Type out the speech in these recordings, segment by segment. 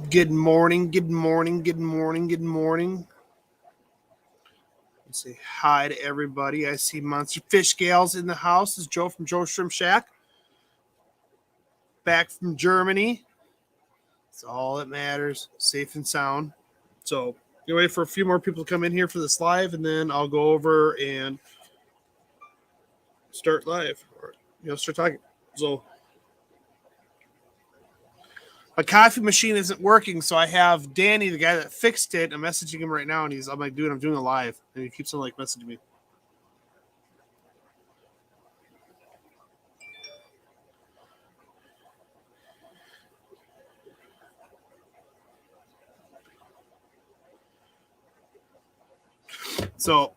Good morning, good morning, good morning, good morning. Let's say hi to everybody. I see Monster Fish Gals in the house. This is Joe from Joe's Shrimp Shack. Back from Germany. It's all that matters. Safe and sound. So, you wait for a few more people to come in here for this live, and then I'll go over and start live. Or, start talking. So, my coffee machine isn't working, so I have Danny, the guy that fixed it. I'm messaging him right now, and I'm like, dude, I'm doing a live, and he keeps on like messaging me. So,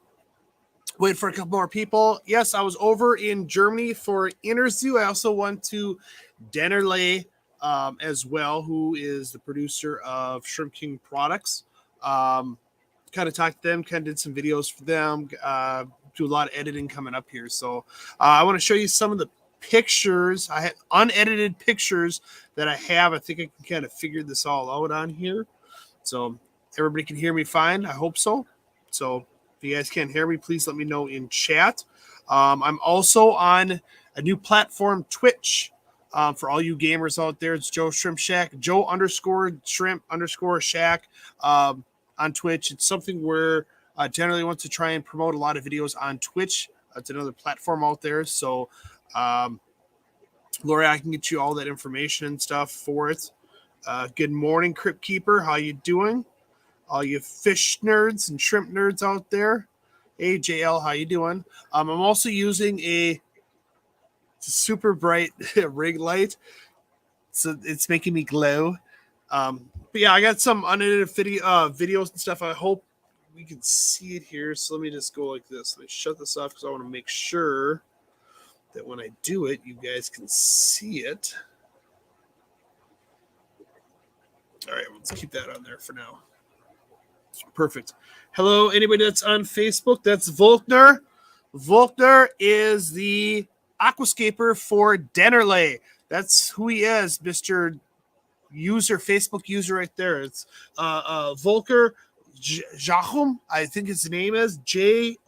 wait for a couple more people. Yes, I was over in Germany for Interzoo. I also went to Dennerley as well, who is the producer of Shrimp King products. Kind of talked to them, kind of did some videos for them, do a lot of editing coming up here. So I want to show you some of the pictures. I have unedited pictures that I have. I think I can kind of figure this all out on here. So everybody can hear me fine. I hope so. So if you guys can't hear me, please let me know in chat. I'm also on a new platform, Twitch. For all you gamers out there, it's Joe Shrimp Shack, Joe _shrimp _shack on Twitch. It's something where I generally want to try and promote a lot of videos on Twitch. It's another platform out there. So, Lori, I can get you all that information and stuff for it. Good morning, Crypt Keeper. How you doing? All you fish nerds and shrimp nerds out there. Hey, JL, how you doing? I'm also using a super bright ring light, so it's making me glow. But yeah, I got some unedited videos and stuff. I hope we can see it here. So let me just go like this. Let me shut this off because I want to make sure that when I do it, you guys can see it. All right, let's keep that on there for now. Perfect. Hello, anybody that's on Facebook? That's Volkner. Volkner is the aquascaper for Dennerley. That's who he is, Mr. User, Facebook user right there. It's Volker Jachum, I think his name is JOCHUM.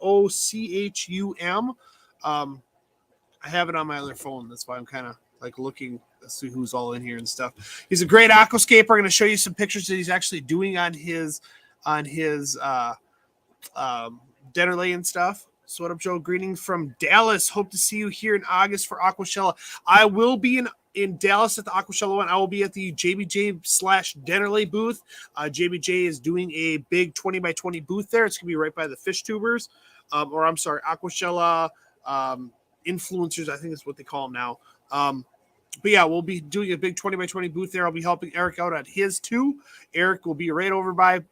I have it on my other phone. That's why I'm kind of like looking to see who's all in here and stuff. He's a great aquascaper. I'm going to show you some pictures that he's actually doing on his Dennerley and stuff. So what up, Joe? Greetings from Dallas. Hope to see you here in August for Aquashella. I will be in Dallas at the Aquashella one. I will be at the JBJ/Dennerley booth. JBJ is doing a big 20x20 booth there. It's going to be right by the fish tubers. Aquashella influencers, I think is what they call them now. But yeah, we'll be doing a big 20x20 booth there. I'll be helping Eric out at his too. Eric will be right over by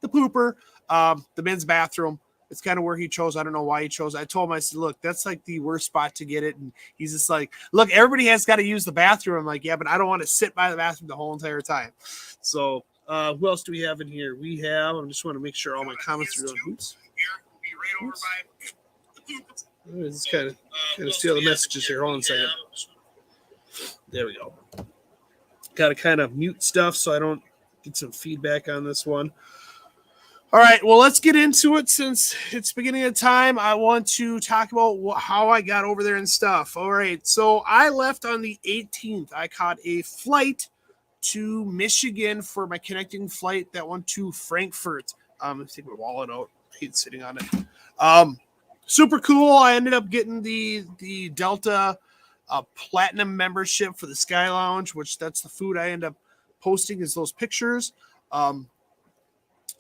the pooper, the men's bathroom. It's kind of where he chose. I don't know why he chose. I told him, I said, look, that's like the worst spot to get it. And he's just like, look, everybody has got to use the bathroom. I'm like, yeah, but I don't want to sit by the bathroom the whole entire time. So who else do we have in here? We have, I just want to make sure all my comments are done. Oops. Just kind of steal the messages here. Hold on a second. There we go. Got to kind of mute stuff so I don't get some feedback on this one. All right, well, let's get into it since it's beginning of time. I want to talk about how I got over there and stuff. All right, so I left on the 18th. I caught a flight to Michigan for my connecting flight that went to Frankfurt. Let's take my wallet out. I hate sitting on it. Super cool. I ended up getting the Delta Platinum membership for the Sky Lounge, which that's the food I end up posting is those pictures.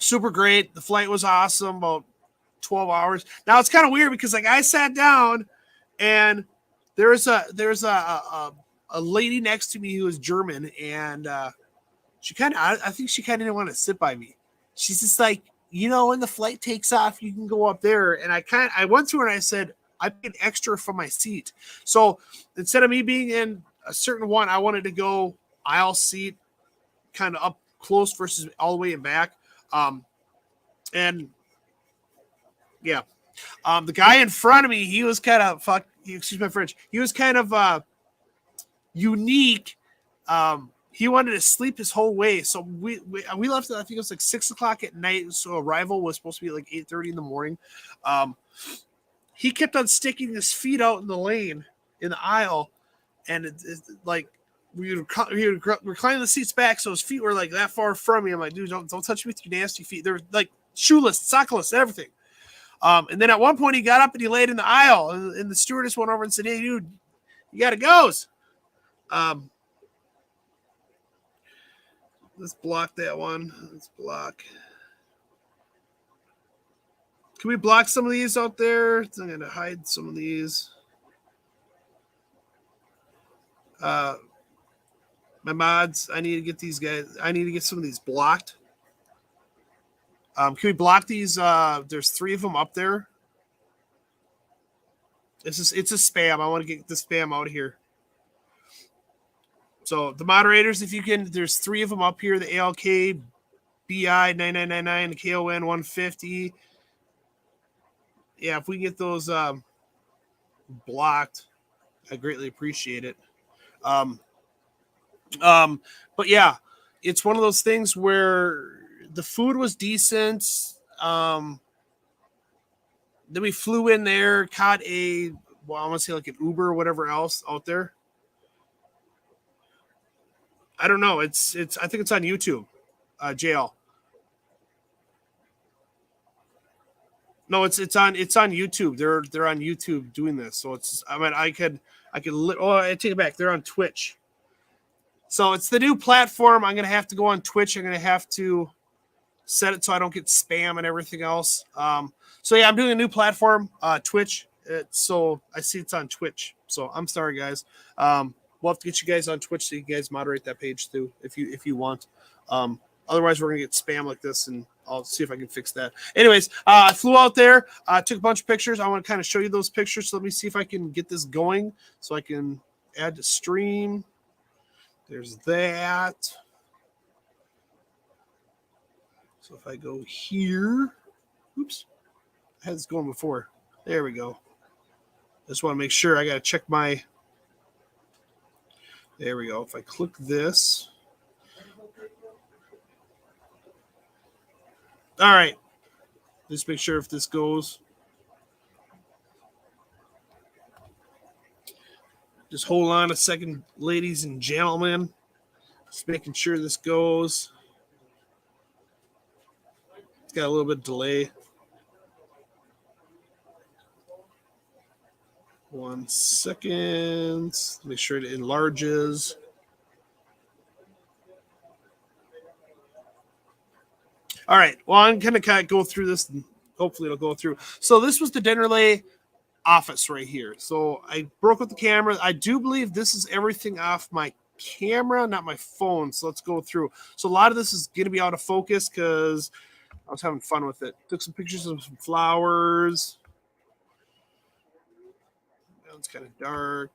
Super great. The flight was awesome, about 12 hours. Now it's kind of weird because like I sat down and there's a lady next to me who is German, and she kind of, I think she kind of didn't want to sit by me. She's just like, when the flight takes off, you can go up there. And I went to her and I said, I paid extra for my seat. So instead of me being in a certain one, I wanted to go aisle seat, kind of up close versus all the way in back. And yeah, the guy in front of me, he was kind of excuse my French. He was kind of unique. he wanted to sleep his whole way. So we left, I think it was like 6 o'clock at night. So arrival was supposed to be like 8:30 in the morning. He kept on sticking his feet out in the lane, in the aisle. And it's like, we would recline the seats back, so his feet were like that far from me. I'm like, dude, don't touch me with your nasty feet. They're like shoeless, sockless, everything. And then at one point he got up and he laid in the aisle, and the stewardess went over and said, "Hey, dude, you gotta go." Let's block that one. Let's block. Can we block some of these out there? I'm gonna hide some of these. My mods, I need to get these guys. I need to get some of these blocked. Can we block these? There's 3 of them up there. It's a spam. I want to get the spam out of here. So the moderators, if you can, there's 3 of them up here. The ALK BI 9999, the KON 150. Yeah, if we get those blocked, I greatly appreciate it. But yeah, it's one of those things where the food was decent. Then we flew in there, caught I want to say like an Uber or whatever else out there. I don't know. It's I think it's on YouTube. JL. No, it's on YouTube. They're on YouTube doing this. So it's, I mean, I take it back. They're on Twitch. So it's the new platform. I'm gonna have to go on Twitch. I'm gonna have to set it so I don't get spam and everything else. So yeah, I'm doing a new platform, Twitch. So I see it's on Twitch. So I'm sorry, guys. We'll have to get you guys on Twitch so you guys moderate that page too, if you want. Otherwise, we're gonna get spam like this, and I'll see if I can fix that. Anyways, I flew out there, took a bunch of pictures. I want to kind of show you those pictures. So let me see if I can get this going so I can add to stream. There's that. So if I go here, oops, I had this going before. There we go. Just want to make sure I got to check my. There we go. If I click this. All right. Just make sure if this goes. Just hold on a second, ladies and gentlemen. Just making sure this goes. It's got a little bit of delay. 1 second. Make sure it enlarges. All right. Well, I'm going to kind of go through this, and hopefully it'll go through. So this was the Dennerley office right here. So I broke up the camera. I do believe this is everything off my camera, not my phone. So let's go through. So a lot of this is going to be out of focus because I was having fun with it. Took some pictures of some flowers. It's kind of dark.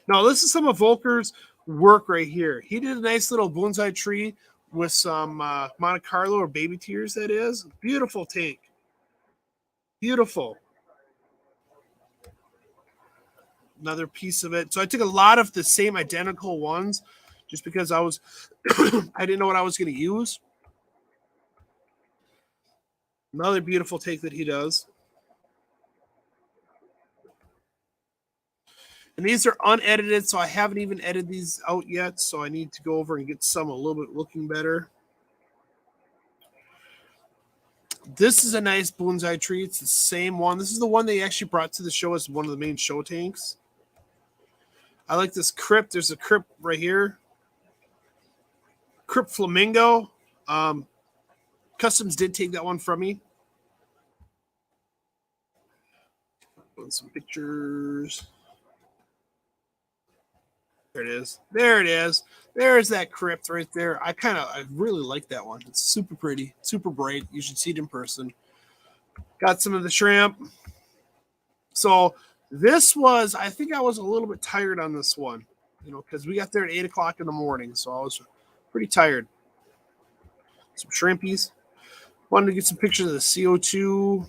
Now, this is some of Volker's work right here. He did a nice little bonsai tree with some Monte Carlo or baby tears, that is. Beautiful tank. Beautiful. Another piece of it. So I took a lot of the same identical ones just because I was I didn't know what I was going to use. Another beautiful take that he does. And these are unedited, so I haven't even edited these out yet. So I need to go over and get some a little bit looking better. This is a nice bonsai tree. It's the same one. This is the one they actually brought to the show as one of the main show tanks. I like this crypt. There's a crypt right here. Crypt Flamingo. Customs did take that one from me. Some pictures. There it is. There it is. There's that crypt right there. I really like that one. It's super pretty, super bright. You should see it in person. Got some of the shrimp. So this was, I think I was a little bit tired on this one, because we got there at 8 o'clock in the morning. So I was pretty tired. Some shrimpies. Wanted to get some pictures of the CO2.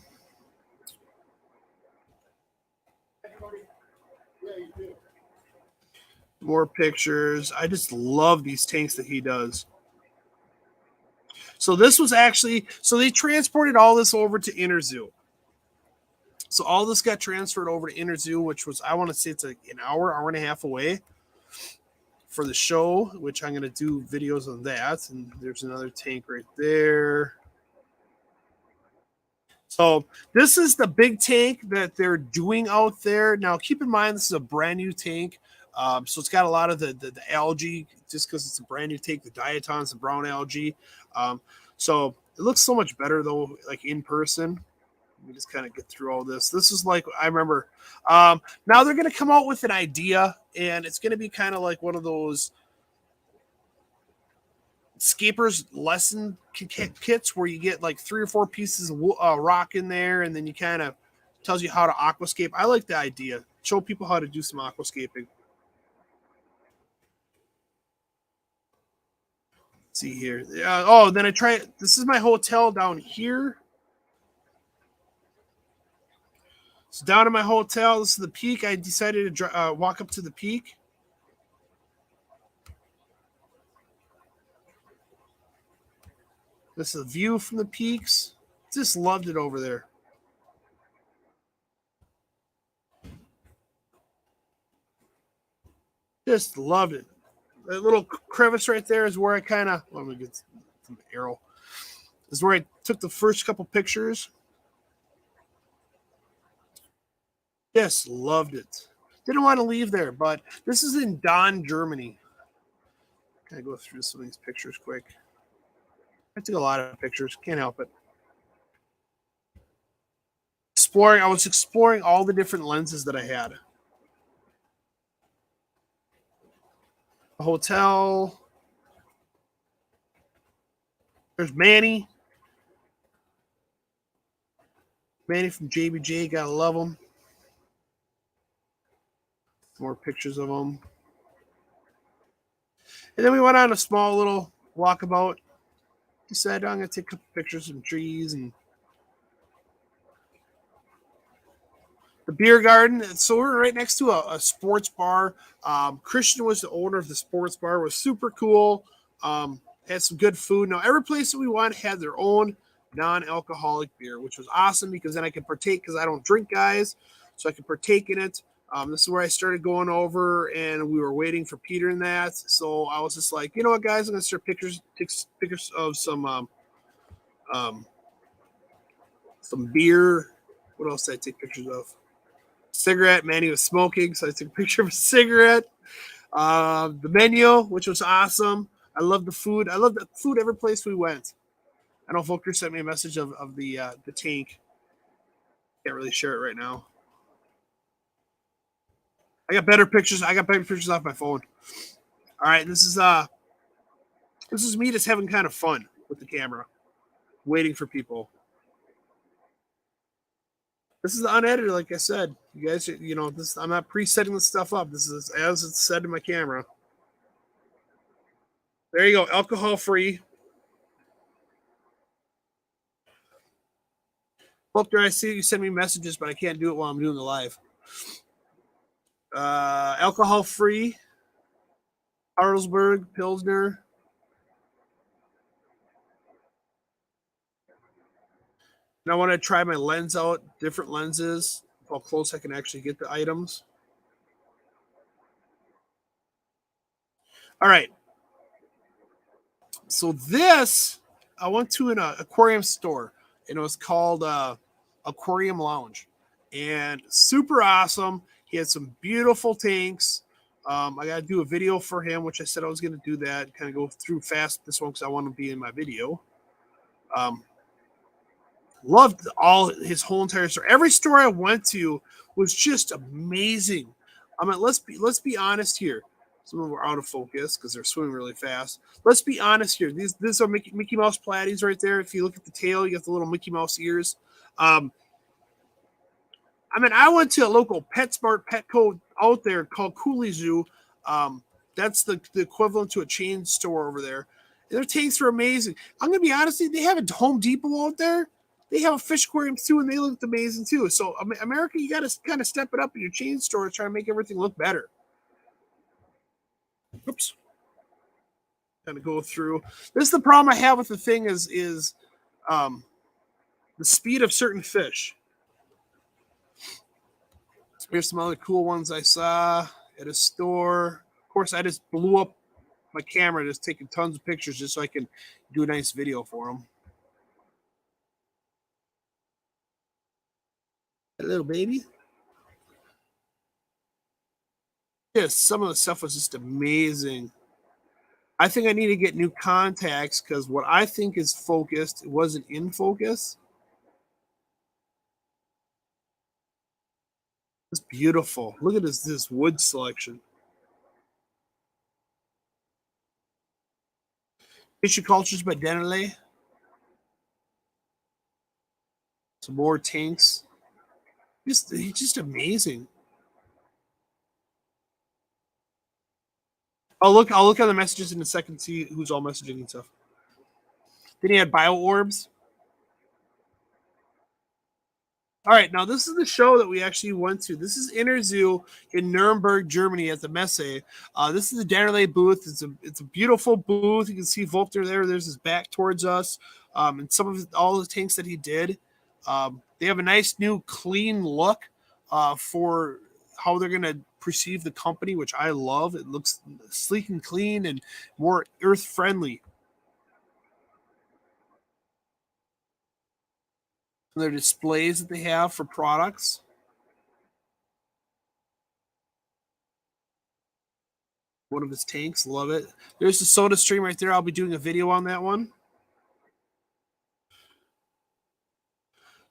More pictures. I just love these tanks that he does. So this was actually, so they transported all this over to Inner Zoo. So all this got transferred over to Inner Zoo, which was, I want to say it's like an hour and a half away for the show, which I'm going to do videos on that. And there's another tank right there. So this is the big tank that they're doing out there. Now, keep in mind, this is a brand new tank. So it's got a lot of the algae, just because it's a brand new tank, the diatoms, the brown algae. So it looks so much better, though, like in person. Let me just kind of get through all this. This is like, I remember. Now they're going to come out with an idea, and it's going to be kind of like one of those Skapers lesson kits where you get like 3 or 4 pieces of rock in there, and then you kind of tells you how to aquascape. I like the idea. Show people how to do some aquascaping. Let's see here. Oh, then I try. This is my hotel down here. So down at my hotel, this is the peak. I decided to walk up to the peak. This is a view from the peaks. Just loved it over there. Just loved it. That little crevice right there is where I kind of, let me get some arrow. This is where I took the first couple pictures. Yes, loved it. Didn't want to leave there, but this is in Bonn, Germany. Can I go through some of these pictures quick? I took a lot of pictures. Can't help it. Exploring. I was exploring all the different lenses that I had. A hotel. There's Manny. Manny from JBJ. Gotta love him. More pictures of him. And then we went on a small little walkabout. Decided I'm gonna take a couple pictures of trees and the beer garden. So we're right next to a sports bar. Christian was the owner of the sports bar. It was super cool. Had some good food. Now every place that we went had their own non-alcoholic beer, which was awesome because then I could partake because I don't drink, guys. So I could partake in it. This is where I started going over, and we were waiting for Peter and that. So I was just like, you know what, guys, I'm gonna start pictures of um, some beer. What else did I take pictures of? Cigarette. Manny was smoking, so I took a picture of a cigarette. The menu, which was awesome. I love the food. I love the food every place we went. I know Volker sent me a message of the tank. Can't really share it right now. I got better pictures. I got better pictures off my phone. All right, this is me just having kind of fun with the camera, waiting for people. This is unedited, like I said. You guys, this. I'm not pre-setting this stuff up. This is as it's said in my camera. There you go, alcohol free. Volker, I see you send me messages, but I can't do it while I'm doing the live. Alcohol free. Carlsberg Pilsner. And I want to try my lens out, different lenses, how close I can actually get the items. All right. So this, I went to an aquarium store, and it was called Aquarium Lounge, and super awesome. He had some beautiful tanks. I got to do a video for him, which I said I was going to do that. Kind of go through fast this one because I want to be in my video. Loved all his whole entire store. Every store I went to was just amazing. I mean, let's be honest here. Some of them are out of focus because they're swimming really fast. Let's be honest here. These are Mickey Mouse platies right there. If you look at the tail, you got the little Mickey Mouse ears. I mean, I went to a local PetSmart Petco out there called Cooley Zoo. That's the equivalent to a chain store over there. And their tanks are amazing. I'm gonna be honest, they have a Home Depot out there. They have fish aquariums too, and they looked amazing too. So America, you got to kind of step it up in your chain store to try to make everything look better. Oops. Kind of go through. This is the problem I have with the thing is um, the speed of certain fish. Here's some other cool ones I saw at a store. Of course, I just blew up my camera, just taking tons of pictures just so I can do a nice video for them. A little baby. Yes, some of the stuff was just amazing. I think I need to get new contacts because what I think is focused, it wasn't in focus. It's beautiful. Look at this wood selection. Tissue cultures by Dennerley. Some more tanks. He's just amazing. I'll look on the messages in a second, see who's all messaging and stuff. Then he had bio orbs. All right, now this is the show that we actually went to. This is Interzoo in Nuremberg, Germany, at the Messe. This is the Dennerley booth. It's a beautiful booth. You can see Volker there. There's his back towards us, and some of all the tanks that he did. They have a nice new clean look for how they're going to perceive the company, which I love. It looks sleek and clean and more earth friendly. Their displays that they have for products. One of his tanks, love it. There's the soda stream right there. I'll be doing a video on that one.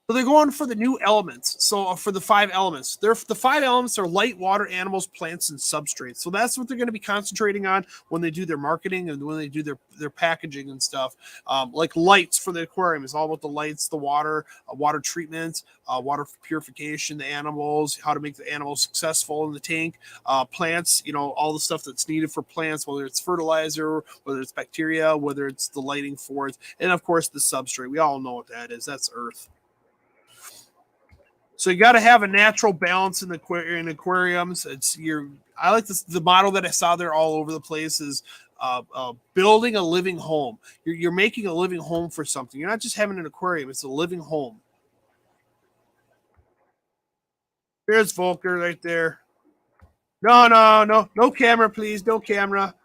So they're going for the new elements. So for the 5 elements, the 5 elements are light, water, animals, plants, and substrates. So that's what they're going to be concentrating on when they do their marketing and when they do their packaging and stuff. Like lights for the aquarium is all about the lights, the water, water treatment, water purification, the animals, how to make the animals successful in the tank. Plants, all the stuff that's needed for plants, whether it's fertilizer, whether it's bacteria, whether it's the lighting for it, and of course the substrate. We all know what that is. That's earth. So you got to have a natural balance in aquariums. I like the model that I saw there all over the place is building a living home. You're making a living home for something. You're not just having an aquarium; it's a living home. There's Volker right there. No camera, please, no camera.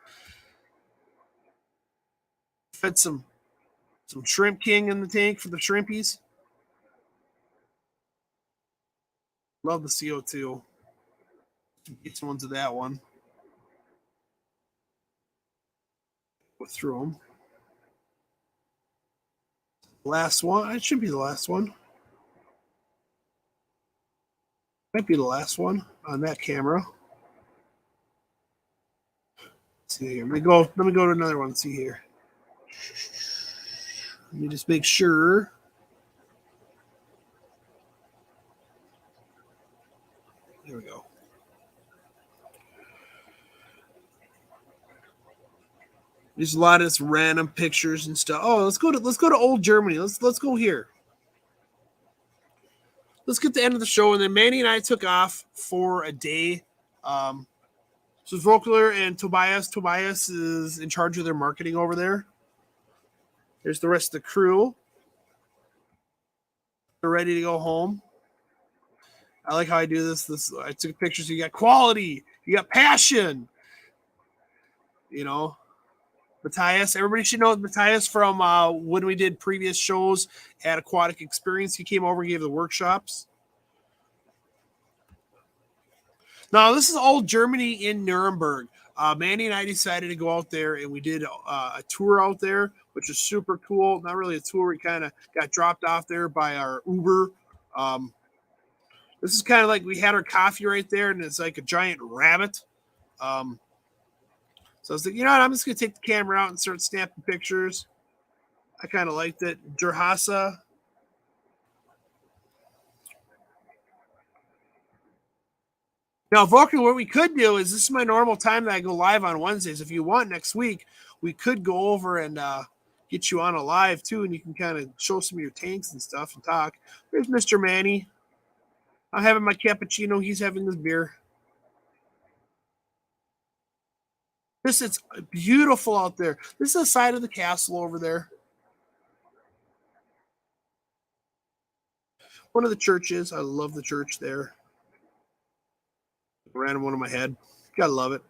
Fed some shrimp king in the tank for the shrimpies. Love the CO2. Get some ones of that one. Go through them. Last one. It should be the last one. Might be the last one on that camera. Let's see here. Let me go to another one. See here. Let me just make sure. There we go. There's a lot of this random pictures and stuff. Oh, let's go to old Germany. Let's go here. Let's get to the end of the show, and then Manny and I took off for a day. So Volker and Tobias. Tobias is in charge of their marketing over there. There's the rest of the crew. They're ready to go home. I like how I do this. I took pictures. You got quality. You got passion. Matthias. Everybody should know Matthias from when we did previous shows at Aquatic Experience. He came over and gave the workshops. Now, this is old Germany in Nuremberg. Manny and I decided to go out there, and we did a tour out there, which is super cool. Not really a tour. We kind of got dropped off there by our Uber. This is kind of like we had our coffee right there, and it's like a giant rabbit. So I was like, you know what? I'm just going to take the camera out and start snapping pictures. I kind of liked it. Jerhasa. Now, Volker, what we could do is this is my normal time that I go live on Wednesdays. If you want next week, we could go over and get you on a live too, and you can kind of show some of your tanks and stuff and talk. There's Mr. Manny. I'm having my cappuccino. He's having his beer. This it's beautiful out there. This is the side of the castle over there. One of the churches. I love the church there. Random one in my head. Gotta love it.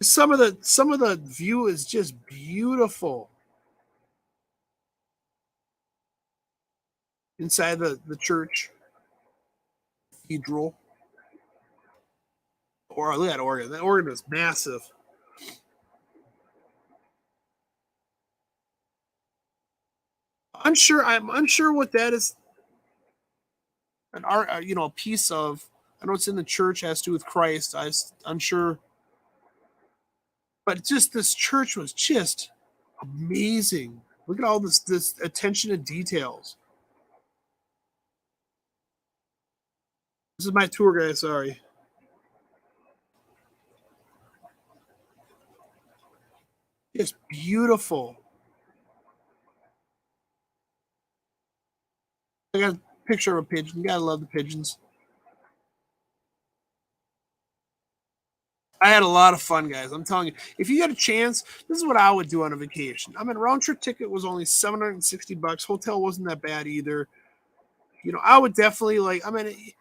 Some of the view is just beautiful inside the church cathedral. Or look at that organ. That organ is massive. Unsure. I'm unsure what that is. An art, a piece of. I know it's in the church. Has to do with Christ. I'm unsure, but just this church was just amazing. Look at all this attention to details. This is my tour guide. Sorry. It's beautiful. I got a picture of a pigeon. You gotta love the pigeons. I had a lot of fun, guys. I'm telling you, if you get a chance, this is what I would do on a vacation. I mean, round trip ticket was only $760. Hotel wasn't that bad either. I would definitely like. I mean,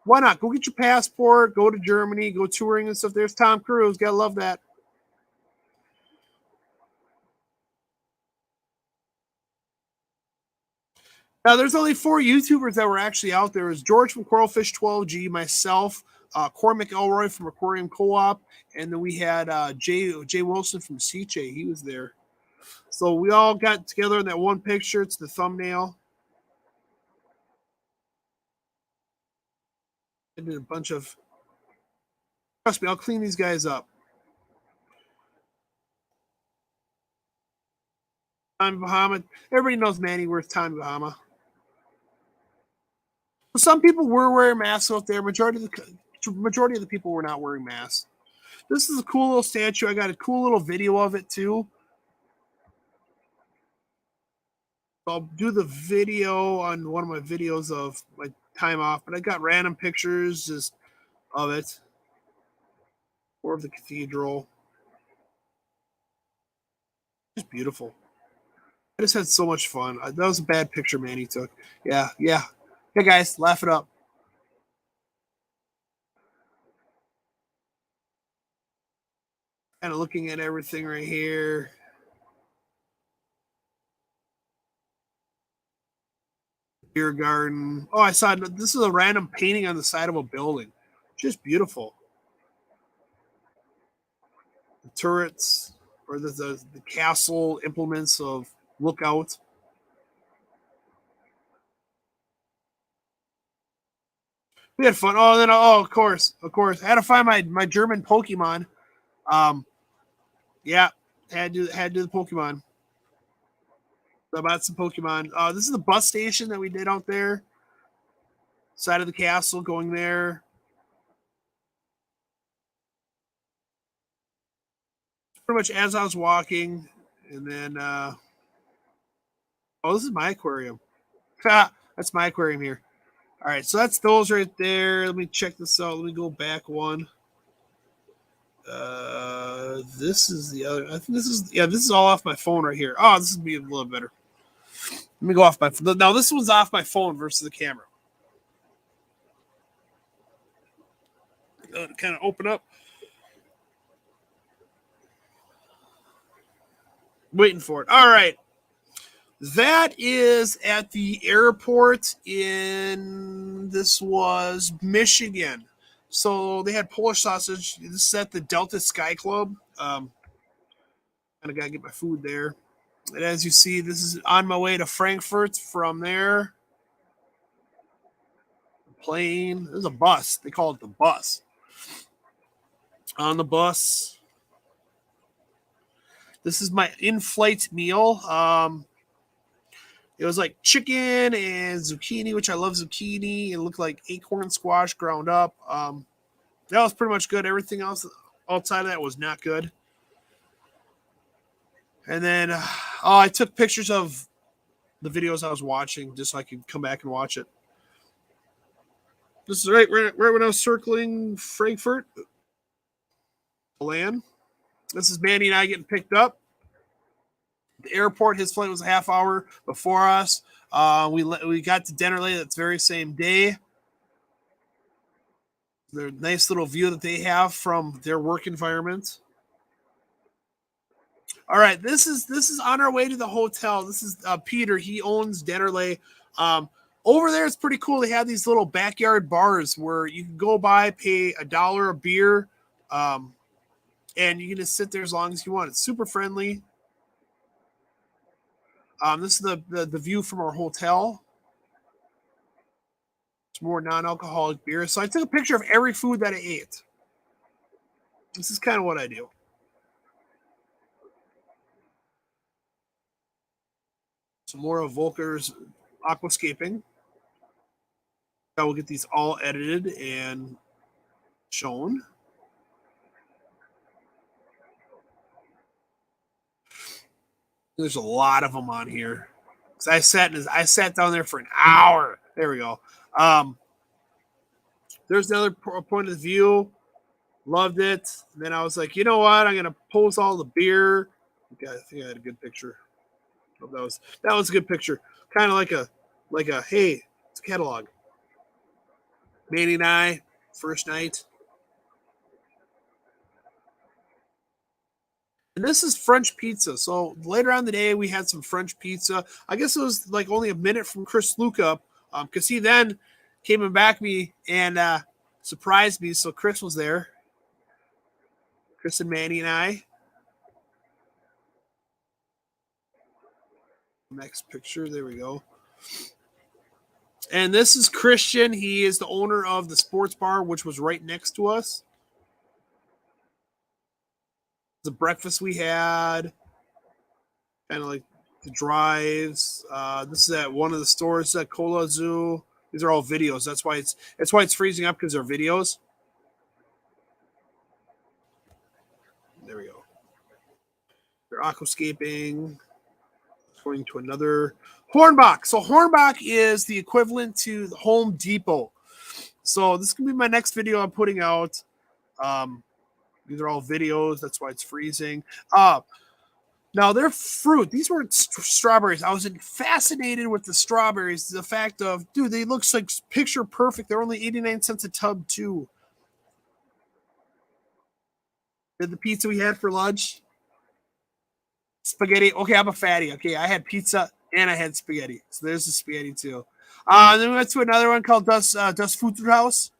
why not? Go get your passport. Go to Germany. Go touring and stuff. There's Tom Cruise. Gotta love that. Now, there's only four YouTubers that were actually out there. It was George from Coralfish 12G, myself, Cormac Elroy from Aquarium Co-op, and then we had Jay Wilson from CJ. He was there. So we all got together in that one picture. It's the thumbnail. I did a bunch of. Trust me, I'll clean these guys up. Tommy Bahama. Everybody knows Manny Worth, Tommy Bahama. Some people were wearing masks out there. Majority of the people were not wearing masks. This is a cool little statue. I got a cool little video of it too. I'll do the video on one of my videos of my time off, but I got random pictures just of it or of the cathedral. Just beautiful. I just had so much fun. That was a bad picture Manny took. Yeah, yeah. Hey guys, laugh it up. Kind of looking at everything right here. Beer garden. Oh, I saw this is a random painting on the side of a building. Just beautiful. The turrets or the castle implements of lookout. We had fun. Oh, then of course. I had to find my German Pokemon. Um, yeah, had to do the Pokemon. So I bought some Pokemon. This is the bus station that we did out there. Side of the castle, going there. Pretty much as I was walking, and then this is my aquarium. That's my aquarium here. All right, so that's those right there. Let me check this out. Let me go back one. This is the other. I think this is This is all off my phone right here. Oh, this would be a little better. Let me go off my phone. Now this one's off my phone versus the camera. Kind of open up. Waiting for it. All right. That is at the airport this was Michigan. So they had Polish sausage. This is at the Delta Sky Club. Kind of got to get my food there. And as you see, this is on my way to Frankfurt from there. Plane. There's a bus. They call it the bus. On the bus. This is my in-flight meal. It was like chicken and zucchini, which I love zucchini. It looked like acorn squash ground up. That was pretty much good. Everything else outside of that was not good. And then, I took pictures of the videos I was watching just so I could come back and watch it. This is right when I was circling Frankfurt. land. This is Manny and I getting picked up. The airport, his flight was a half hour before us. We got to Dennerleigh that very same day. The nice little view that they have from their work environment. All right, this is on our way to the hotel. This is Peter. He owns Dennerleigh. Over there, it's pretty cool. They have these little backyard bars where you can go by, pay $1 a beer, and you can just sit there as long as you want. It's super friendly. This is the view from our hotel. It's more non-alcoholic beer. So I took a picture of every food that I ate. This is kind of what I do. Some more of Volker's aquascaping. I will get these all edited and shown. There's a lot of them on here. I sat down there for an hour. There we go. There's another point of view. Loved it. And then I was like, you know what? I'm gonna post all the beer. Okay, I think I had a good picture. Oh, that was a good picture. Kind of like a hey, it's a catalog. Manny and I, first night. And this is French pizza. So later on the day, we had some French pizza. I guess it was like only a minute from Chris Luca, because he then came and back me and surprised me. So Chris was there. Chris and Manny and I. Next picture. There we go. And this is Christian. He is the owner of the sports bar, which was right next to us. The breakfast we had, kind of like the drives. This is at one of the stores at Cola Zoo. These are all videos. That's why it's freezing up, because they're videos. There we go. They're aquascaping. Going to another Hornbach. So Hornbach is the equivalent to the Home Depot. So this is gonna be my next video I'm putting out. These are all videos. That's why it's freezing. Now they're fruit. These weren't strawberries. I was fascinated with the strawberries. The fact of, dude, they look like picture perfect. They're only 89 cents a tub too. Did the pizza we had for lunch? Spaghetti. Okay, I'm a fatty. Okay, I had pizza and I had spaghetti. So there's the spaghetti too. Then we went to another one called Dust Food House.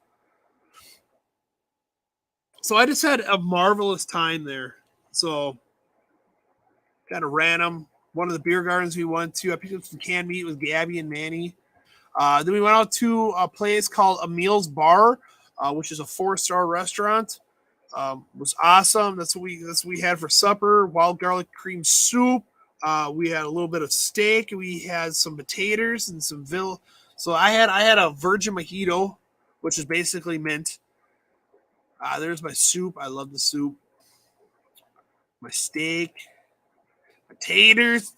So I just had a marvelous time there. So kind of random. One of the beer gardens we went to. I picked up some canned meat with Gabby and Manny. Then we went out to a place called Emil's Bar, which is a 4-star restaurant. Was awesome. That's what we had for supper. Wild garlic cream soup. We had a little bit of steak. We had some potatoes and some So I had a virgin mojito, which is basically mint. There's my soup. I love the soup. My steak. Taters.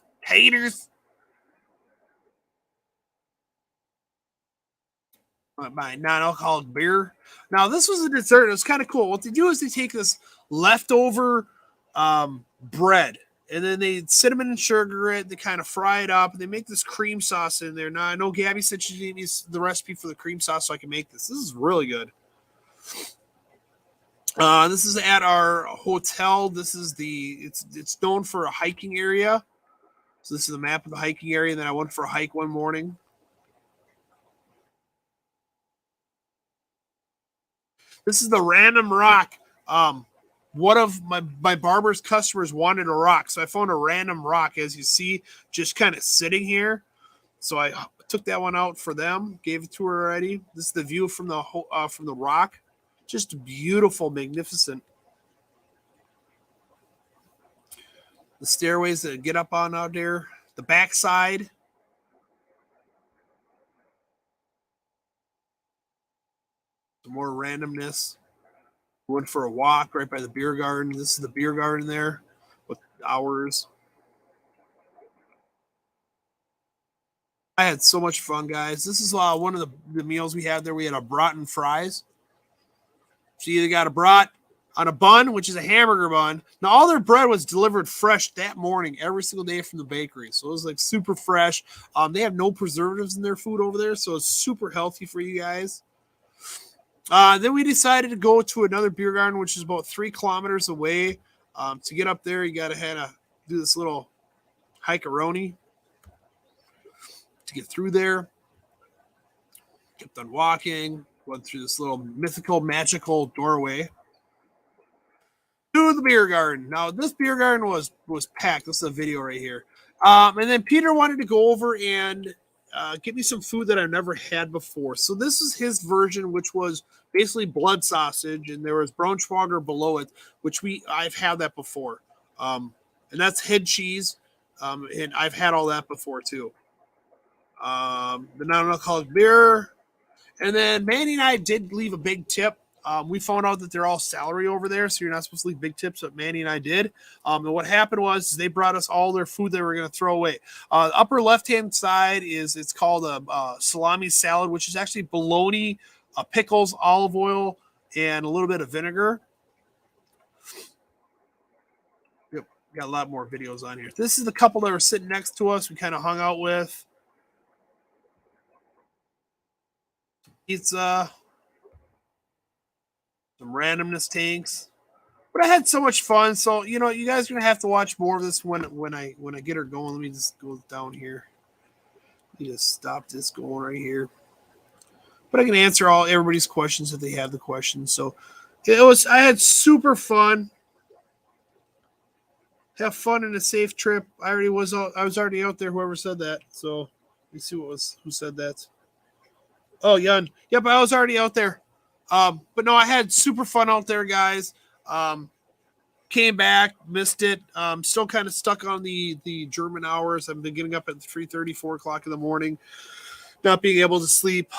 My non-alcoholic beer. Now, this was a dessert. It was kind of cool. What they do is they take this leftover bread, and then they cinnamon and sugar it. They kind of fry it up, and they make this cream sauce in there. Now, I know Gabby said she gave me the recipe for the cream sauce so I can make this. This is really good. This is at our hotel. This is it's known for a hiking area. So this is the map of the hiking area. And then I went for a hike one morning. This is the random rock. One of my barber's customers wanted a rock, so I found a random rock, as you see, just kind of sitting here. So I took that one out for them, gave it to her already. This is the view from the rock. Just beautiful, magnificent. The stairways that get up on out there. The backside. Some more randomness. Went for a walk right by the beer garden. This is the beer garden there with hours. I had so much fun, guys. This is one of the meals we had there. We had a brat and fries. So you either got a brat on a bun, which is a hamburger bun. Now, all their bread was delivered fresh that morning, every single day from the bakery. So it was like super fresh. They have no preservatives in their food over there, so it's super healthy for you guys. Then we decided to go to another beer garden, which is about 3 kilometers away. To get up there, you got to do this little hike-a-roni to get through there. Kept on walking, went through this little mythical, magical doorway to the beer garden. Now, this beer garden was packed. This is a video right here. And then Peter wanted to go over and get me some food that I've never had before. So this is his version, which was basically blood sausage, and there was Braunschweiger below it, which I've had that before. And that's head cheese, and I've had all that before too. The non-alcoholic beer, and then Manny and I did leave a big tip. We found out that they're all salary over there, so you're not supposed to leave big tips, but Manny and I did. And what happened was they brought us all their food they were going to throw away. Upper left-hand side it's called a salami salad, which is actually bologna, pickles, olive oil, and a little bit of vinegar. Yep, got a lot more videos on here. This is the couple that were sitting next to us. We kind of hung out with. Pizza. Some randomness tanks, but I had so much fun. So you guys are gonna have to watch more of this when I get her going. Let me just go down here. Let me just stop this going right here. But I can answer everybody's questions if they have the questions. So I had super fun. Have fun in a safe trip. I was already out there. Whoever said that. So let me see who said that. Oh, Yun. Yep, I was already out there. But no, I had super fun out there, guys. Came back, missed it. Still kind of stuck on the German hours. I've been getting up at 3:30, 4 o'clock in the morning, not being able to sleep.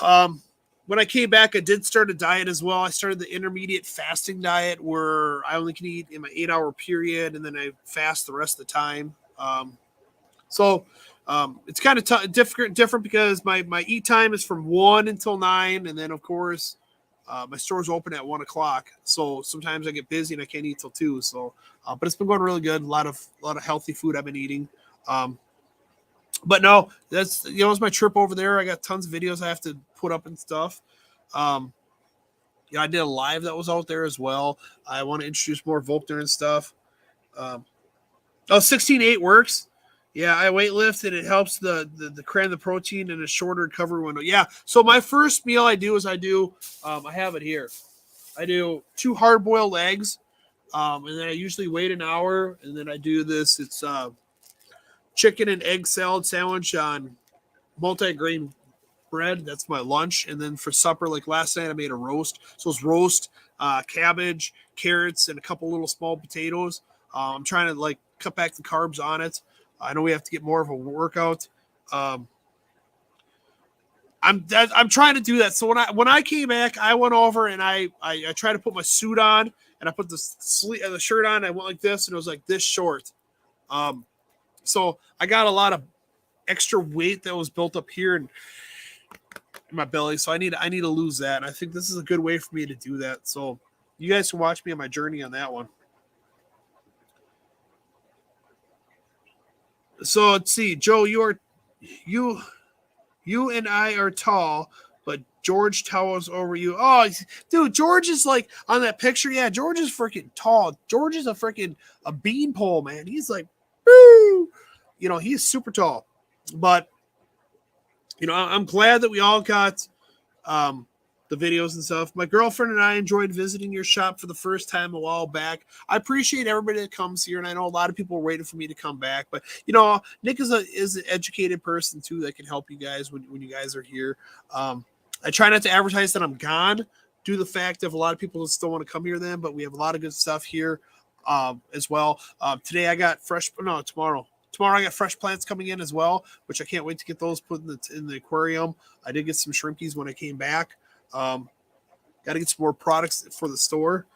When I came back, I did start a diet as well. I started the intermediate fasting diet where I only can eat in my 8-hour period, and then I fast the rest of the time. It's kind of different because my eat time is from 1 until 9, and then, of course, my store's open at 1 o'clock, so sometimes I get busy and I can't eat till 2. So, but it's been going really good. A lot of healthy food I've been eating. But no, that's it's my trip over there. I got tons of videos I have to put up and stuff. I did a live that was out there as well. I want to introduce more Volkner and stuff. 16:8 works. Yeah, I weight lift and it helps the cram the protein in a shorter recovery window. Yeah. So my first meal I have it here. I do 2 hard-boiled eggs, and then I usually wait an hour, and then I do this. It's chicken and egg salad sandwich on multi-grain bread. That's my lunch. And then for supper, like last night, I made a roast. So it's roast, cabbage, carrots, and a couple little small potatoes. I'm trying to cut back the carbs on it. I know we have to get more of a workout. I'm trying to do that. So when I came back, I went over and I tried to put my suit on, and I put the shirt on. I went like this, and it was like this short. So I got a lot of extra weight that was built up here in my belly. So I need to lose that. And I think this is a good way for me to do that. So you guys can watch me on my journey on that one. So let's see, Joe, you and I are tall, but George towers over you. Oh, dude, George is like on that picture. Yeah, George is freaking tall. George is a beanpole, man. He's like, woo! He's super tall. But I'm glad that we all got the videos and stuff. My girlfriend and I enjoyed visiting your shop for the first time a while back. I appreciate everybody that comes here, and I know a lot of people are waiting for me to come back. But Nick is an educated person too that can help you guys when you guys are here. I try not to advertise that I'm gone due to the fact that a lot of people still want to come here then, but we have a lot of good stuff here as well. Today I got tomorrow. Tomorrow I got fresh plants coming in as well, which I can't wait to get those put in the aquarium. I did get some shrimpies when I came back. Got to get some more products for the store.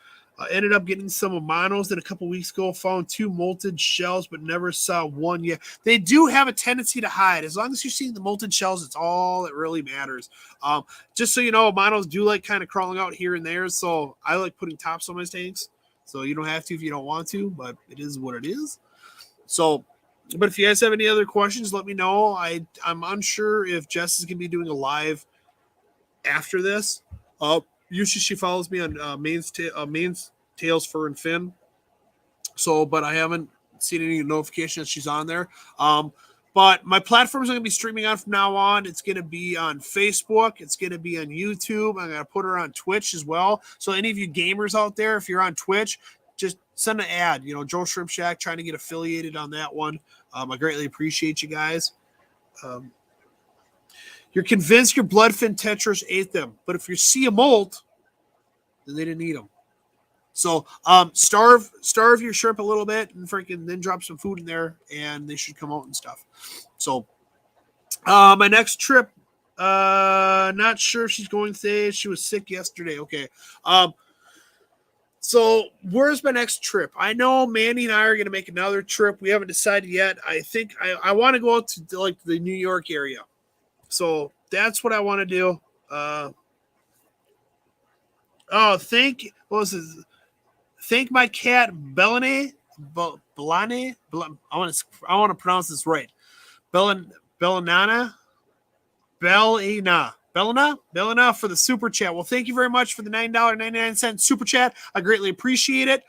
Ended up getting some Amanos that a couple weeks ago. Found 2 molted shells, but never saw one yet. They do have a tendency to hide. As long as you're seeing the molted shells, it's all that really matters. Just so you know, Amanos do like kind of crawling out here and there. So I like putting tops on my tanks. So you don't have to if you don't want to, but it is what it is. So, but if you guys have any other questions, let me know. I'm unsure if Jess is going to be doing a live after this. Usually she follows me on Main's Tails, Fur, and Fin. So, but I haven't seen any notification that she's on there. But my platforms are going to be streaming on from now on. It's going to be on Facebook. It's going to be on YouTube. I'm going to put her on Twitch as well. So any of you gamers out there, if you're on Twitch, just send an ad. Joe Shrimp Shack, trying to get affiliated on that one. I greatly appreciate you guys. You're convinced your bloodfin tetras ate them, but if you see a molt, then they didn't eat them. So starve your shrimp a little bit and freaking then drop some food in there and they should come out and stuff. So my next trip, not sure if she's going today. She was sick yesterday. Okay. So where's my next trip? I know Manny and I are going to make another trip. We haven't decided yet. I think I want to go out to like the New York area. So that's what I want to do. Thank my cat Belane. I want to pronounce this right. Bellina for the super chat. Well, thank you very much for the $9.99 super chat. I greatly appreciate it.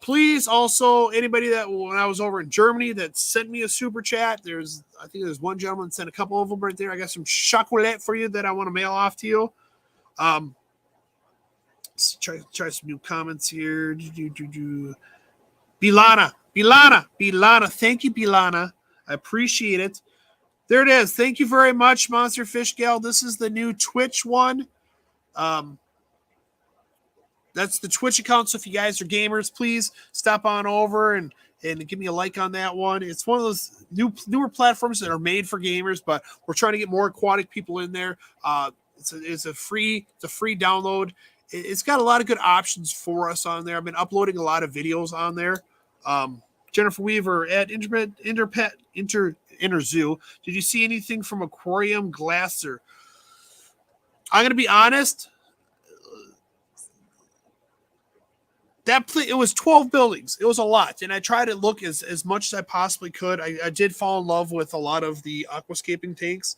Please also, anybody that when I was over in Germany that sent me a super chat, I think there's one gentleman sent a couple of them right there. I got some chocolate for you that I want to mail off to you. Let's try some new comments here. Bilana. Thank you, Bilana. I appreciate it. There it is. Thank you very much, Monster Fish Gal. This is the new Twitch one. That's the Twitch account. So if you guys are gamers, please stop on over and give me a like on that one. It's one of those newer platforms that are made for gamers, but we're trying to get more aquatic people in there. It's a free download. It's got a lot of good options for us on there. I've been uploading a lot of videos on there. Jennifer Weaver at Interzoo. Did you see anything from Aquarium Glasser? I'm going to be honest. It was 12 buildings. It was a lot. And I tried to look as much as I possibly could. I did fall in love with a lot of the aquascaping tanks.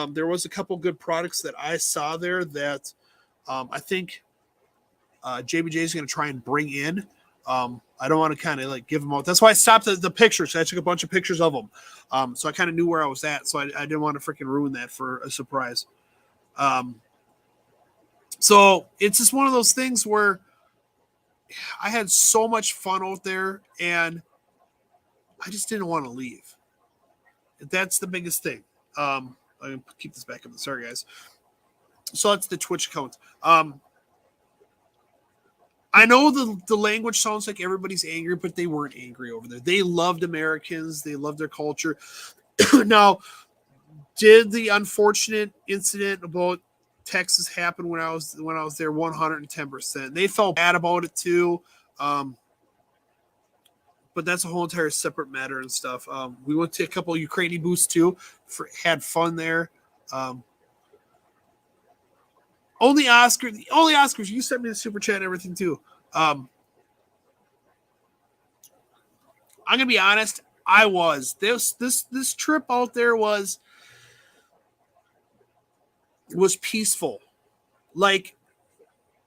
There was a couple good products that I saw there that I think JBJ is going to try and bring in. I don't want to kind of like give them out. That's why I stopped at the pictures. I took a bunch of pictures of them. So I kind of knew where I was at. So I didn't want to freaking ruin that for a surprise. So it's just one of those things where I had so much fun out there and I just didn't want to leave. That's the biggest thing. I'm going to keep this back up. Sorry, guys. So that's the Twitch account. I know the language sounds like everybody's angry, but they weren't angry over there. They loved Americans. They loved their culture. Now, did the unfortunate incident about Texas happen when I was there? 110%. They felt bad about it too. But that's a whole entire separate matter and stuff. We went to a couple of Ukrainian booths too. Had fun there. Only Oscars. You sent me the super chat and everything too. I'm gonna be honest. I was this trip out there was peaceful. Like,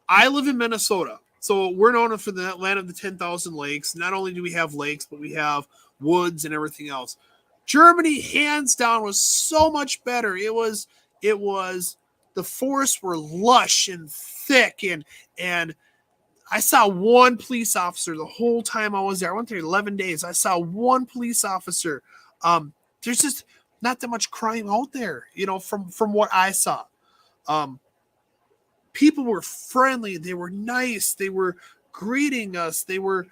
I live in Minnesota, so we're known for the land of the 10,000 lakes. Not only do we have lakes, but we have woods and everything else. Germany, hands down, was so much better. It was the forests were lush and thick, and I saw one police officer the whole time I was there. I went there 11 days. I saw one police officer. There's just not that much crime out there, from what I saw. People were friendly. They were nice. They were greeting us. They were.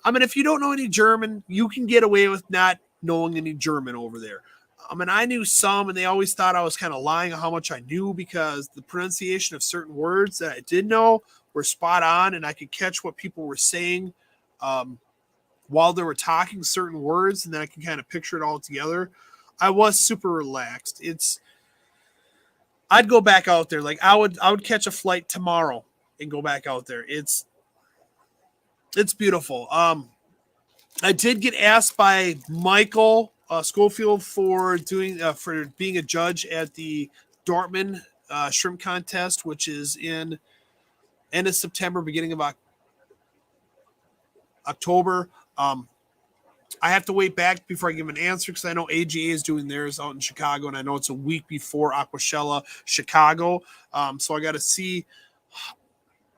I mean, if you don't know any German, you can get away with not knowing any German over there. I mean, I knew some, and they always thought I was kind of lying on how much I knew because the pronunciation of certain words that I did know were spot on, and I could catch what people were saying while they were talking certain words, and then I can kind of picture it all together. I was super relaxed. I'd go back out there. Like I would catch a flight tomorrow and go back out there. It's beautiful. I did get asked by Michael Schofield for being a judge at the Dortmund shrimp contest, which is in end of September, beginning of October. I have to wait back before I give an answer because I know AGA is doing theirs out in Chicago, and I know it's a week before Aquashella Chicago. So I got to see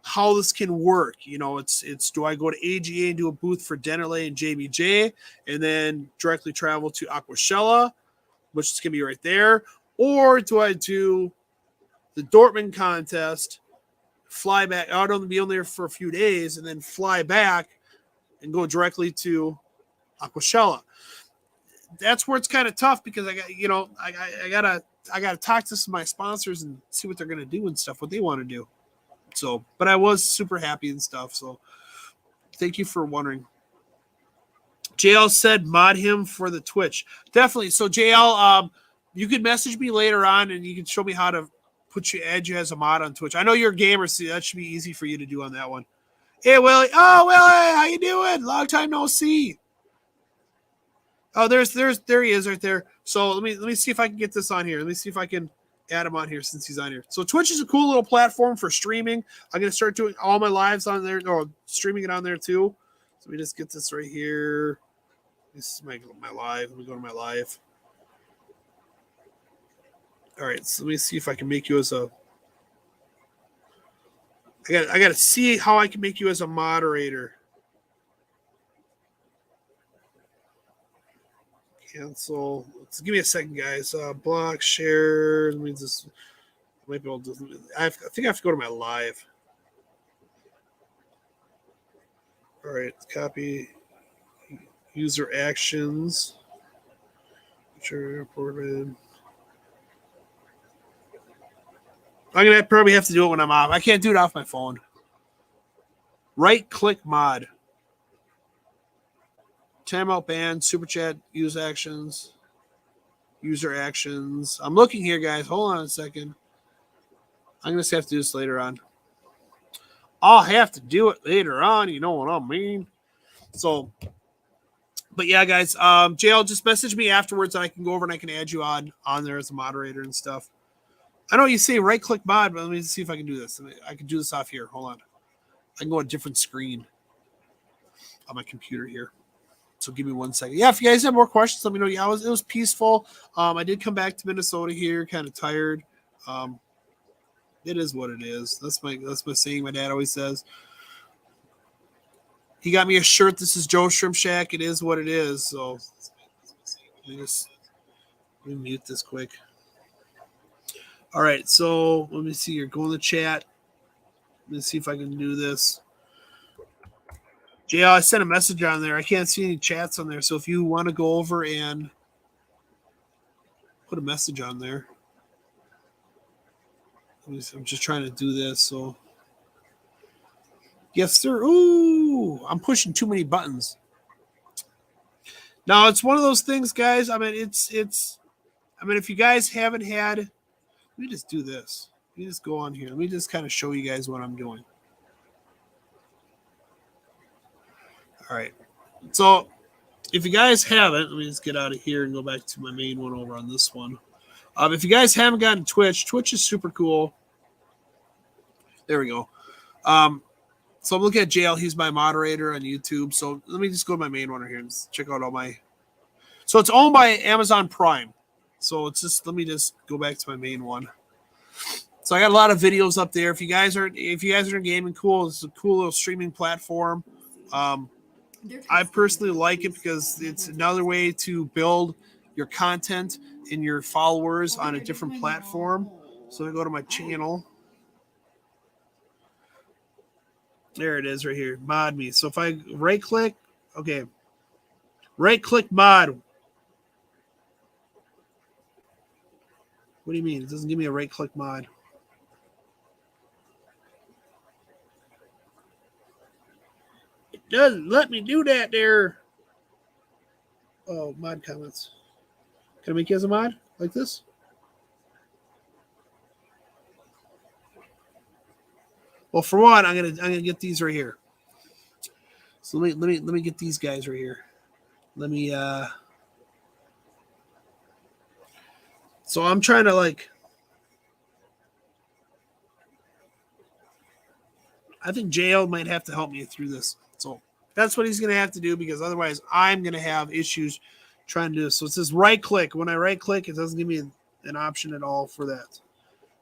how this can work. It's do I go to AGA and do a booth for Dennerley and JBJ, and then directly travel to Aquashella, which is gonna be right there, or do I do the Dortmund contest, fly back? I'd only be on there for a few days, and then fly back and go directly to Aquashella. That's where it's kind of tough because I gotta talk to some of my sponsors and see what they're gonna do and stuff, what they want to do. So, but I was super happy and stuff. So, thank you for wondering. JL said mod him for the Twitch. Definitely. So, JL, you could message me later on and you can show me how to add you as a mod on Twitch. I know you're a gamer, so that should be easy for you to do on that one. Hey, Willie. Oh, Willie, how you doing? Long time no see. Oh, there he is right there. So let me see if I can get this on here. Let me see if I can add him on here since he's on here. So Twitch is a cool little platform for streaming. I'm going to start doing all my lives on there, or streaming it on there too. So let me just get this right here. This is my live. Let me go to my live. All right, so let me see if I can make you as a. I got to see how I can make you as a moderator. Cancel. Give me a second, guys. Block, share. Let me just. I might be able to. I think I have to go to my live. All right, copy. User actions. Sure, reported. I'm gonna probably have to do it when I'm off. I can't do it off my phone. Right click mod. Timeout ban, super chat, use actions, user actions. I'm looking here, guys. Hold on a second. I'm going to have to do this later on. I'll have to do it later on. You know what I mean? So, but yeah, guys, JL, just message me afterwards and I can go over and I can add you on there as a moderator and stuff. I know you say right click mod, but let me see if I can do this. I can do this off here. Hold on. I can go a different screen on my computer here. So give me 1 second. Yeah, if you guys have more questions, let me know. Yeah, it was peaceful. I did come back to Minnesota here, kind of tired. It is what it is. That's my saying. My dad always says. He got me a shirt. This is Joe Shrimp Shack. It is what it is. So let me mute this quick. All right. So let me see here. Go in the chat. Let me see if I can do this. JL, I sent a message on there. I can't see any chats on there. So if you want to go over and put a message on there. I'm just trying to do this. So, yes, sir. Ooh, I'm pushing too many buttons. Now, it's one of those things, guys. I mean, if you guys haven't had, let me just do this. Let me just go on here. Let me just kind of show you guys what I'm doing. All right. So if you guys haven't, let me just get out of here and go back to my main one over on this one. If you guys haven't gotten Twitch is super cool. There we go. So I'm looking at JL. He's my moderator on YouTube. So let me just go to my main one right here and check out all my. So it's owned by Amazon Prime. So it's just, let me just go back to my main one. So I got a lot of videos up there. If you guys are gaming, cool. It's a cool little streaming platform. I personally like it because it's another way to build your content and your followers on a different platform. So I go to my channel. There it is right here. Mod me. So if I right click, okay. Right click mod. What do you mean? It doesn't give me a right click mod. It doesn't let me do that there. Oh, mod comments. Can I make you as a mod like this? Well, for one, I'm gonna get these right here. So let me get these guys right here. Let me so I'm trying to like I think JL might have to help me through this. So that's what he's gonna have to do because otherwise I'm gonna have issues trying to do this. So it says right click. When I right click, it doesn't give me an option at all for that.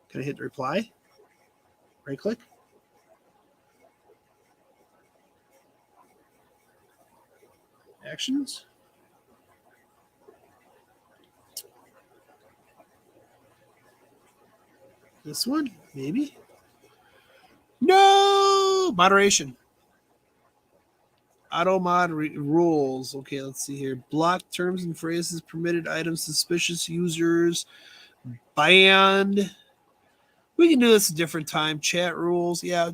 Can I hit reply? Right click. Actions. This one, maybe. No moderation. Auto mod rules. Okay, let's see here. Block terms and phrases, permitted items, suspicious users, banned. We can do this a different time. Chat rules. Yeah,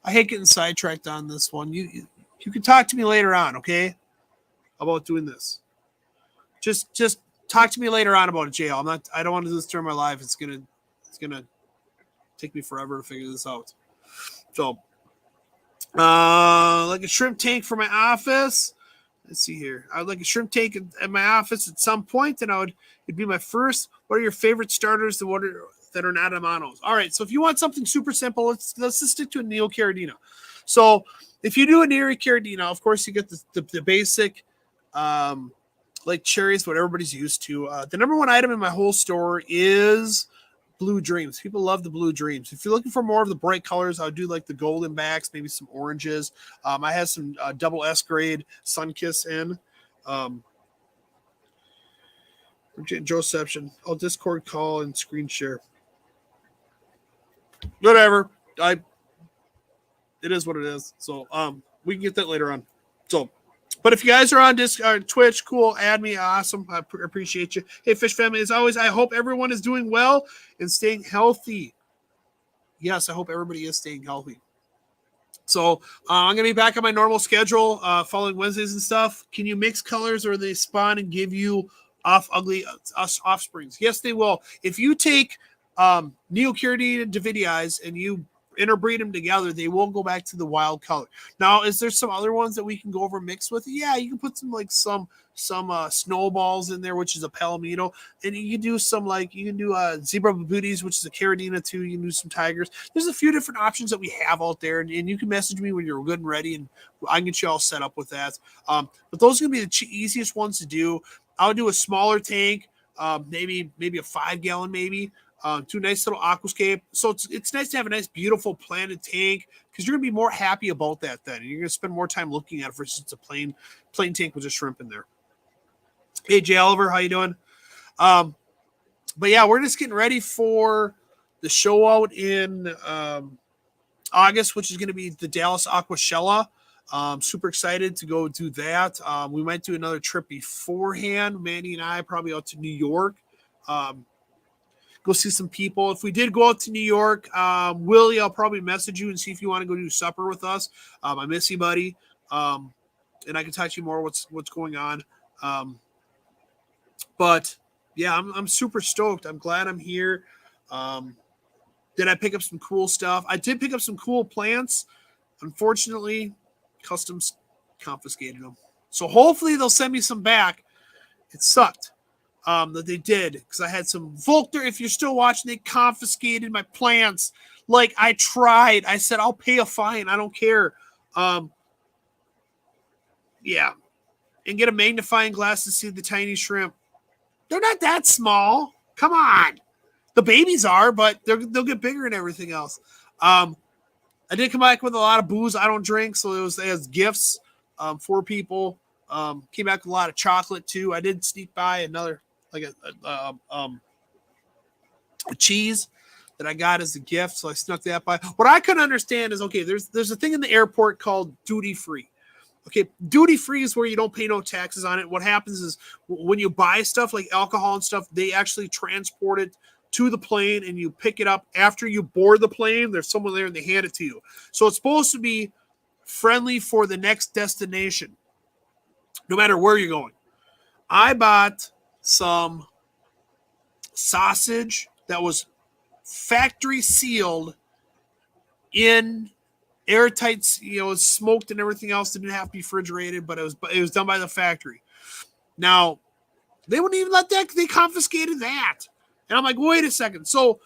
I hate getting sidetracked on this one. You can talk to me later on, okay? About doing this. Just talk to me later on about it, jail. I don't want to do this during my life. It's gonna take me forever to figure this out. So like a shrimp tank for my office. Let's see here. I would like a shrimp tank at my office at some point, and it'd be my first. What are your favorite starters that are not Amanos? All right, so if you want something super simple, let's just stick to a Neo Carradino. So if you do a Neo Carradino, of course you get the basic like cherries, what everybody's used to. The number one item in my whole store is Blue Dreams. People love the Blue Dreams. If you're looking for more of the bright colors, I would do like the golden backs, maybe some oranges. I have some double S grade Sunkiss in. Joeception. I'll Discord call and screen share. Whatever. It is what it is. So we can get that later on. So but if you guys are on Twitch, cool, add me. Awesome. I appreciate you. Hey, Fish Family, as always, I hope everyone is doing well and staying healthy. Yes, I hope everybody is staying healthy. So I'm going to be back on my normal schedule following Wednesdays and stuff. Can you mix colors or they spawn and give you ugly offsprings? Yes, they will. If you take Neo Carradine and Davidi's and you interbreed them together, they will go back to the wild color. Now, is there some other ones that we can go over mix with? Yeah, you can put some snowballs in there, which is a palomino, and you can do zebra booties, which is a Carradina too. You can do some tigers. There's a few different options that we have out there, and you can message me when you're good and ready, and I can get you all set up with that. But those are gonna be the easiest ones to do. I'll do a smaller tank, maybe a 5-gallon, maybe. To a nice little aquascape. So it's nice to have a nice, beautiful planted tank because you're going to be more happy about that then. And you're going to spend more time looking at it versus it's a plain tank with a shrimp in there. Hey, Jay Oliver, how you doing? But yeah, we're just getting ready for the show out in August, which is going to be the Dallas Aquashella. Super excited to go do that. We might do another trip beforehand. Mandy and I probably out to New York. Go see some people. If we did go out to New York, Willie, I'll probably message you and see if you want to go do supper with us. I miss you, buddy. And I can talk to you more what's going on. But yeah, I'm super stoked. I'm glad I'm here. Did I pick up some cool stuff? I did pick up some cool plants. Unfortunately, Customs confiscated them. So hopefully they'll send me some back. It sucked. That they did because I had some Volker. If you're still watching, they confiscated my plants. Like I tried. I said I'll pay a fine. I don't care. Yeah, and get a magnifying glass to see the tiny shrimp. They're not that small. Come on, the babies are, but they'll get bigger and everything else. I did come back with a lot of booze. I don't drink, so it was as gifts for people. Came back with a lot of chocolate too. I did sneak by another. Like a cheese that I got as a gift, so I snuck that by. What I couldn't understand is okay. There's a thing in the airport called duty free. Okay, duty free is where you don't pay no taxes on it. What happens is when you buy stuff like alcohol and stuff, they actually transport it to the plane and you pick it up after you board the plane. There's someone there and they hand it to you. So it's supposed to be friendly for the next destination, no matter where you're going. I bought some sausage that was factory sealed in airtight, you know, smoked and everything else. Didn't have to be refrigerated, but it was done by the factory. Now, they wouldn't even let that. They confiscated that. And I'm like, wait a second. So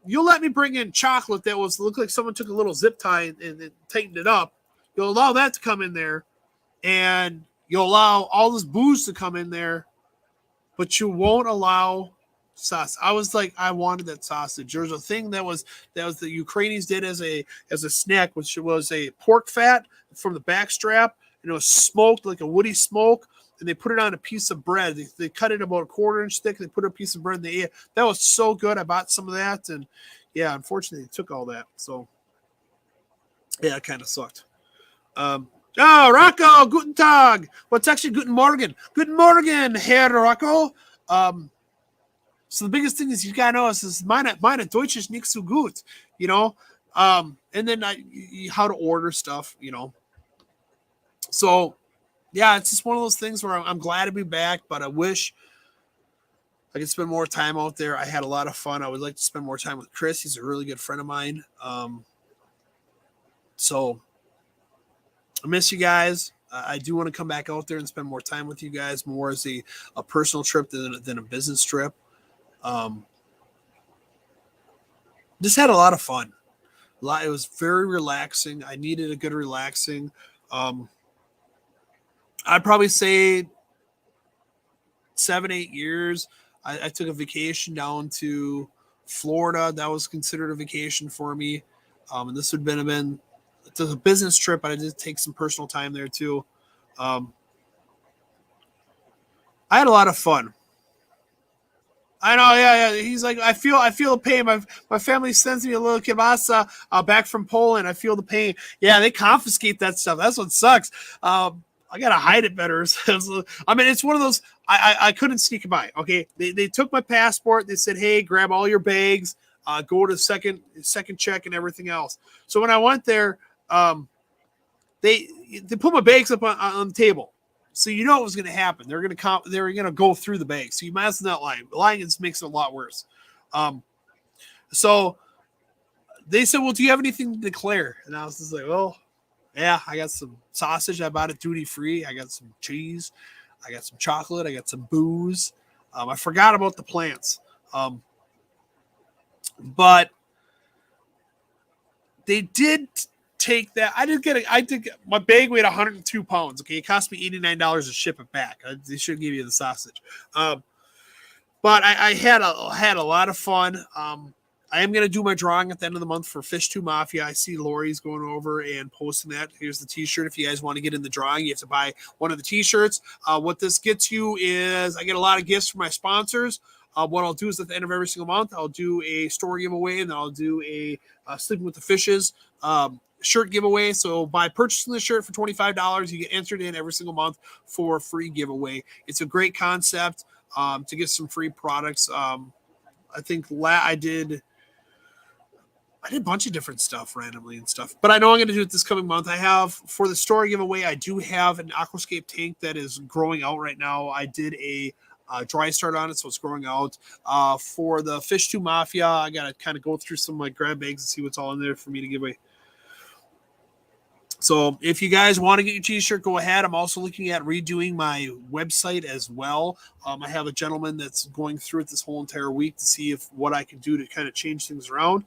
you'll let me bring in chocolate that looked like someone took a little zip tie and tightened it up. You'll allow that to come in there, and you'll allow all this booze to come in there, but you won't allow sausage. I was like, I wanted that sausage. There's a thing that was the Ukrainians did as a snack, which was a pork fat from the back strap, and it was smoked like a woody smoke. And they put it on a piece of bread. They cut it about a 1/4 inch thick. They put a piece of bread in the air. That was so good. I bought some of that, and yeah, unfortunately, they took all that. So yeah, it kind of sucked. Oh, Rocco, guten Tag. Well, it's actually guten Morgen. Guten Morgen, Herr Rocco. So the biggest thing is you gotta know is meine Deutsch ist nicht so gut, you know. And then how to order stuff, you know. So yeah, it's just one of those things where I'm glad to be back, but I wish I could spend more time out there. I had a lot of fun. I would like to spend more time with Chris. He's a really good friend of mine. So I miss you guys. I do want to come back out there and spend more time with you guys, more as a personal trip than a business trip. Just had a lot of fun. It was very relaxing. I needed a good relaxing. I'd probably say 7, 8 years. I took a vacation down to Florida. That was considered a vacation for me. And this would have been it's a business trip, but I did take some personal time there too. I had a lot of fun. I know, yeah. He's like, I feel the pain. My family sends me a little kielbasa back from Poland. I feel the pain. Yeah, they confiscate that stuff. That's what sucks. I gotta hide it better. I mean, it's one of those. I couldn't sneak by. Okay, they took my passport. They said, hey, grab all your bags. Go to second check and everything else. So when I went there, they put my bags up on the table. So you know what was going to happen. They're going to go through the bag. So you might as well not lie. Lying just makes it a lot worse. So they said, well, do you have anything to declare? And I was just like, well, yeah, I got some sausage. I bought it duty free. I got some cheese. I got some chocolate. I got some booze. I forgot about the plants. But they did take that. I did my bag weighed 102 pounds. Okay. It cost me $89 to ship it back. They should give you the sausage. But I had a lot of fun. I am going to do my drawing at the end of the month for Fish 2 Mafia. I see Lori's going over and posting that. Here's the t-shirt. If you guys want to get in the drawing, you have to buy one of the t-shirts. What this gets you is I get a lot of gifts from my sponsors. What I'll do is at the end of every single month, I'll do a store giveaway, and then I'll do a Sleeping with the Fishes shirt giveaway. So by purchasing the shirt for $25, you get entered in every single month for a free giveaway. It's a great concept to get some free products. I think I did a bunch of different stuff randomly and stuff, but I know I'm going to do it this coming month. I have for the store giveaway, I do have an aquascape tank that is growing out right now. I did a dry start on it, so it's growing out. For the Fish 2 Mafia, I got to kind of go through some of my grab bags and see what's all in there for me to give away. So if you guys want to get your t-shirt, go ahead. I'm also looking at redoing my website as well. I have a gentleman that's going through it this whole entire week to see what I can do to kind of change things around.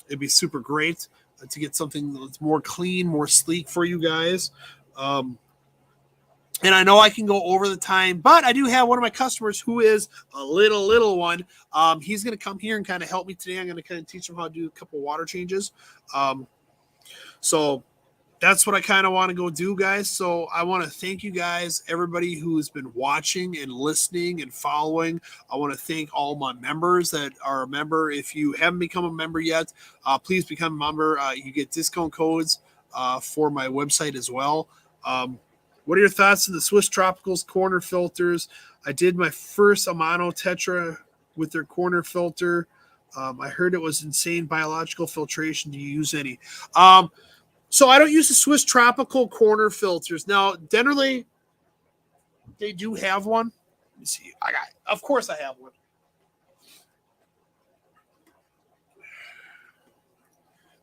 It'd be super great to get something that's more clean, more sleek for you guys. And I know I can go over the time, but I do have one of my customers who is a little one. He's going to come here and kind of help me today. I'm going to kind of teach him how to do a couple water changes. So that's what I kind of want to go do, guys. So I want to thank you guys, everybody who's been watching and listening and following. I want to thank all my members that are a member. If you haven't become a member yet, please become a member. You get discount codes for my website as well. What are your thoughts on the Swiss Tropicals corner filters? I did my first Amano Tetra with their corner filter. I heard it was insane biological filtration. Do you use any? So I don't use the Swiss Tropical corner filters. Now, generally, they do have one. Let me see. Of course I have one.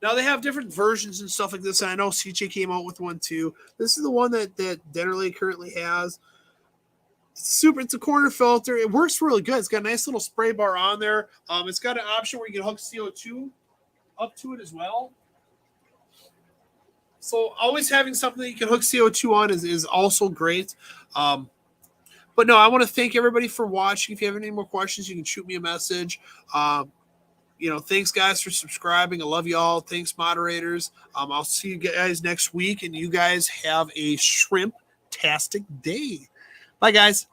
Now they have different versions and stuff like this. And I know CJ came out with one too. This is the one that Dennerley currently has. It's a corner filter. It works really good. It's got a nice little spray bar on there. It's got an option where you can hook CO2 up to it as well. So always having something that you can hook CO2 on is also great. But no, I want to thank everybody for watching. If you have any more questions, you can shoot me a message. Thanks guys for subscribing. I love y'all. Thanks moderators. I'll see you guys next week, and you guys have a shrimp-tastic day. Bye guys.